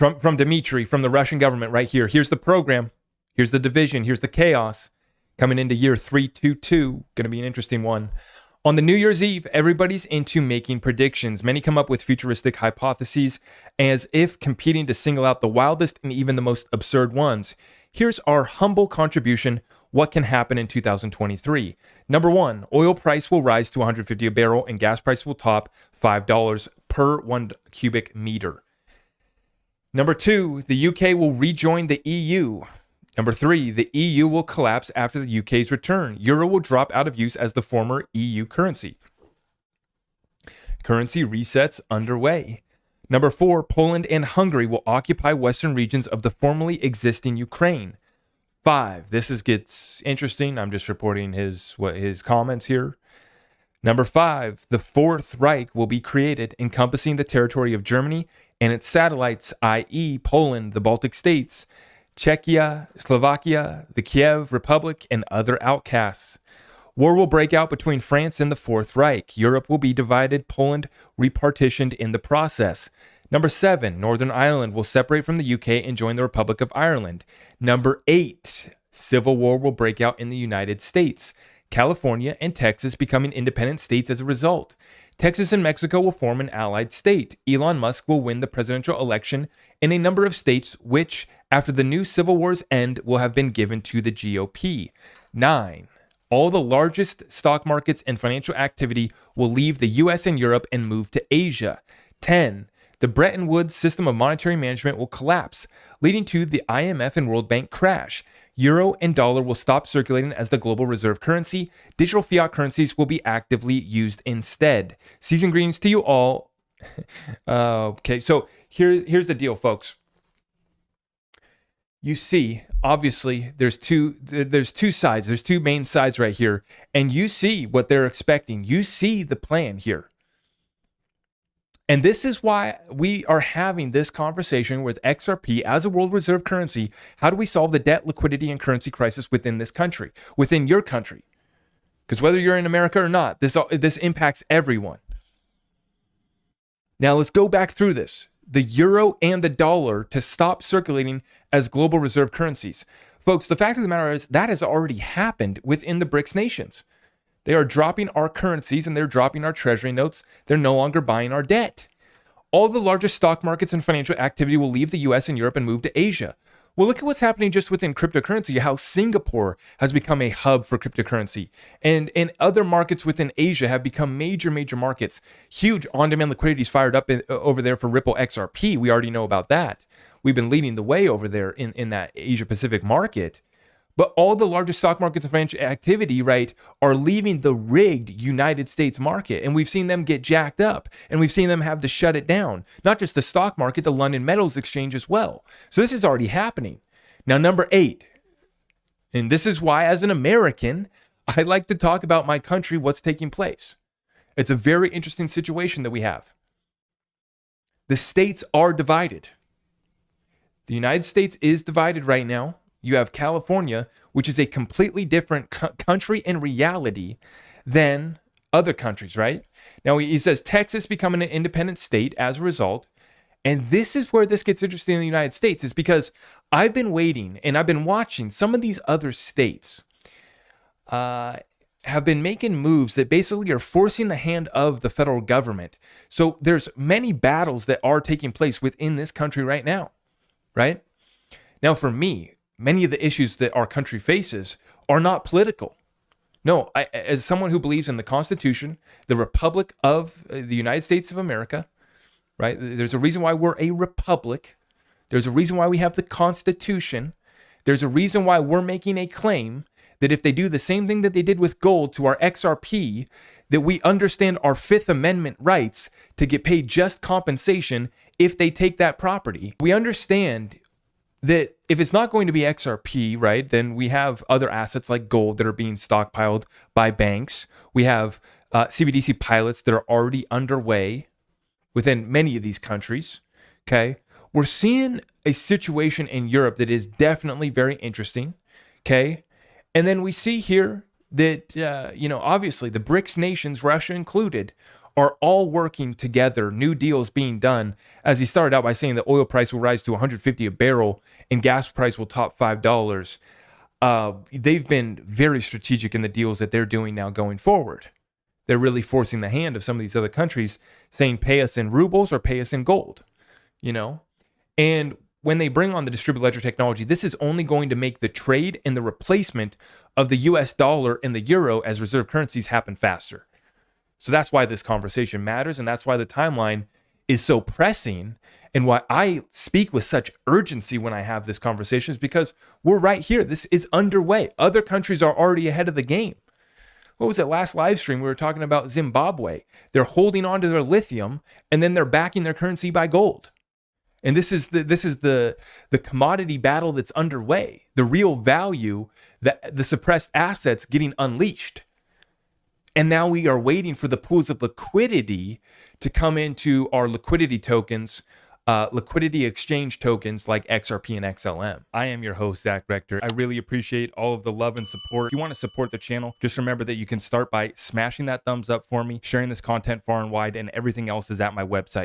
from Dmitry, from the Russian government right here. Here's the program. Here's the division. Here's the chaos. Coming into year 322. Going to be an interesting one. On the New Year's Eve, everybody's into making predictions. Many come up with futuristic hypotheses as if competing to single out the wildest and even the most absurd ones. Here's our humble contribution. What can happen in 2023? Number one, oil price will rise to $150 a barrel and gas price will top $5 per 1 cubic meter. Number two, the UK will rejoin the EU. Number three, the EU will collapse after the UK's return. Euro will drop out of use as the former EU currency. Currency resets underway. Number four, Poland and Hungary will occupy western regions of the formerly existing Ukraine. 5, this gets interesting. I'm just reporting his comments here. Number 5, the Fourth Reich will be created, encompassing the territory of Germany and its satellites, i.e. Poland, the Baltic states, Czechia, Slovakia, the Kiev Republic, and other outcasts. War will break out between France and the Fourth Reich. Europe will be divided, Poland repartitioned in the process. Number 7, Northern Ireland will separate from the UK and join the Republic of Ireland. Number 8, civil war will break out in the United States. California and Texas becoming independent states as a result. Texas and Mexico will form an allied state. Elon Musk will win the presidential election in a number of states which, after the new civil wars end, will have been given to the GOP. 9, all the largest stock markets and financial activity will leave the US and Europe and move to Asia. 10, the Bretton Woods system of monetary management will collapse, leading to the IMF and World Bank crash. Euro and dollar will stop circulating as the global reserve currency. Digital fiat currencies will be actively used instead. Season greetings to you all. Okay, so here's the deal, folks. You see, obviously, there's two sides. There's two main sides right here, and you see what they're expecting. You see the plan here. And this is why we are having this conversation with XRP as a world reserve currency. How do we solve the debt, liquidity, and currency crisis within this country, within your country? Because whether you're in America or not, this impacts everyone. Now let's go back through this. The euro and the dollar to stop circulating as global reserve currencies. Folks, the fact of the matter is that has already happened within the BRICS nations. They are dropping our currencies and they're dropping our treasury notes. They're no longer buying our debt. All the largest stock markets and financial activity will leave the US and Europe and move to Asia. Well, look at what's happening just within cryptocurrency, how Singapore has become a hub for cryptocurrency. And other markets within Asia have become major markets. Huge on-demand liquidity is fired up over there for RippleXRP. We already know about that. We've been leading the way over there in that Asia-Pacific market. But all the largest stock markets and financial activity, right, are leaving the rigged United States market. And we've seen them get jacked up. And we've seen them have to shut it down. Not just the stock market, the London Metals Exchange as well. So this is already happening. Now, number 8. And this is why, as an American, I like to talk about my country, what's taking place. It's a very interesting situation that we have. The states are divided. The United States is divided right now. You have California, which is a completely different country in reality than other countries, right? Now, he says Texas becoming an independent state as a result. And this is where this gets interesting in the United States, is because I've been waiting and I've been watching some of these other states have been making moves that basically are forcing the hand of the federal government. So there's many battles that are taking place within this country right now, right? Now, for me, many of the issues that our country faces are not political. No, as someone who believes in the Constitution, the Republic of the United States of America, right? There's a reason why we're a republic. There's a reason why we have the Constitution. There's a reason why we're making a claim that if they do the same thing that they did with gold to our XRP, that we understand our Fifth Amendment rights to get paid just compensation if they take that property. We understand that if it's not going to be XRP, right, then we have other assets like gold that are being stockpiled by banks. We have CBDC pilots that are already underway within many of these countries, okay? We're seeing a situation in Europe that is definitely very interesting, okay? And then we see here that, obviously the BRICS nations, Russia included, are all working together, new deals being done. As he started out by saying the oil price will rise to 150 a barrel and gas price will top $5. They've been very strategic in the deals that they're doing now going forward. They're really forcing the hand of some of these other countries, saying pay us in rubles or pay us in gold, you know? And when they bring on the distributed ledger technology, this is only going to make the trade and the replacement of the US dollar and the euro as reserve currencies happen faster. So that's why this conversation matters, and that's why the timeline is so pressing, and why I speak with such urgency when I have this conversation is because we're right here. This is underway. Other countries are already ahead of the game. What was it, last live stream? We were talking about Zimbabwe. They're holding on to their lithium, and then they're backing their currency by gold. And this is the commodity battle that's underway. The real value, the suppressed assets getting unleashed. And now we are waiting for the pools of liquidity to come into our liquidity tokens, liquidity exchange tokens like XRP and XLM. I am your host, Zach Rector. I really appreciate all of the love and support. If you want to support the channel, just remember that you can start by smashing that thumbs up for me, sharing this content far and wide, and everything else is at my website.